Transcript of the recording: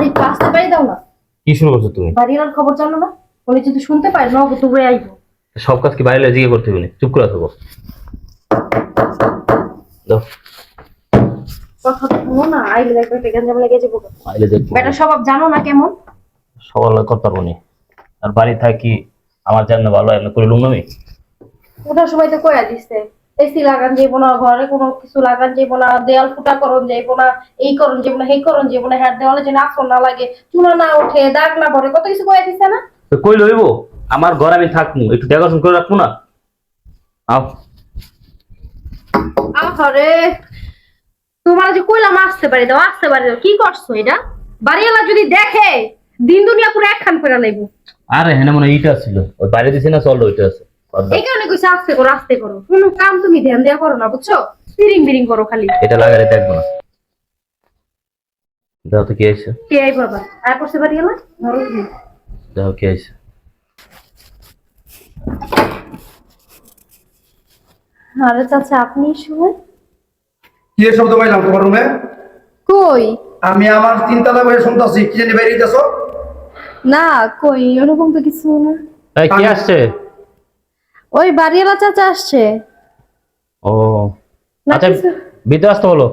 একটু আসতে পারি দাও না। কি শুরু করছো তুমি? বাড়িওয়ালার খবর জানো না? উনি যদি শুনতে পায় নগদ দৌড়ে আইবো। সব কাজ কি বাইরে জিজ্ঞেস করতে হবে? চুপ করে থাকো। দাও। কথা তো শুনো না, আইলে দেখবে একটা গঞ্জাম লেগে যাবো। আইলে দেখবো। বেটা স্বভাব জানো না কেমন? সকাল করতে পারবো নি। আর বাড়ি থাকি আমার জন্য ভালো এমন করে লুম আমি। ওঠার সময় তো কইয়া দিছে এসি লাগান যাইবো না, ঘরে কোনো কিছু লাগান যাইবো না, দেয়াল ফুটা করন যাইবো না, এই করন যাইবো না, সেই করন যাইবো না, হ্যাঁ দেওয়ালে যেন আসন না লাগে, চুনা না ওঠে, দাগ না পড়ে, কত কিছু কইয়া দিছে না? তো কই লইব? আমার ঘর আমি থাকবো, একটু দেখাশোনা করে রাখবো না? আও। আরে তোমার যে কইলাম আসতে পারি দাও, আসতে পারি দাও, কি করছো এটা? বাড়িওয়ালা যদি দেখে দিন দুনিয়া পুরো একখান করে লাইবো। আরে হ্যাঁ মনে হয় ইটা ছিল, ওই বাইরে দিছি না, চল ওইটা আছে। এই কারণে কইছে আস্তে করো আস্তে করো, কোনো কাম তুমি ধ্যান দেয়া করো না, বুঝছো? বিরিং বিরিং করো খালি। এটা লাগালে দেখবো না। দাও তো কি আইছে? কে আই বাবা আর করছে বাড়িওয়ালা ধরো কি? দাও কি আইছে? আরে চাচা আপনি শুনে কি এর শব্দ পাইলাম তোমার রুমে? কই? আমি আমার তিনতলা বসে শুনতেছি কি জানি বাইরে দিতেছো। না কই ওরকম তো কিছু না। এই কি আসছে? ওই বাড়িওয়ালা চাচা আসছে। ও না আচ্ছা, কিছু। ভিতরে আসতে বলো।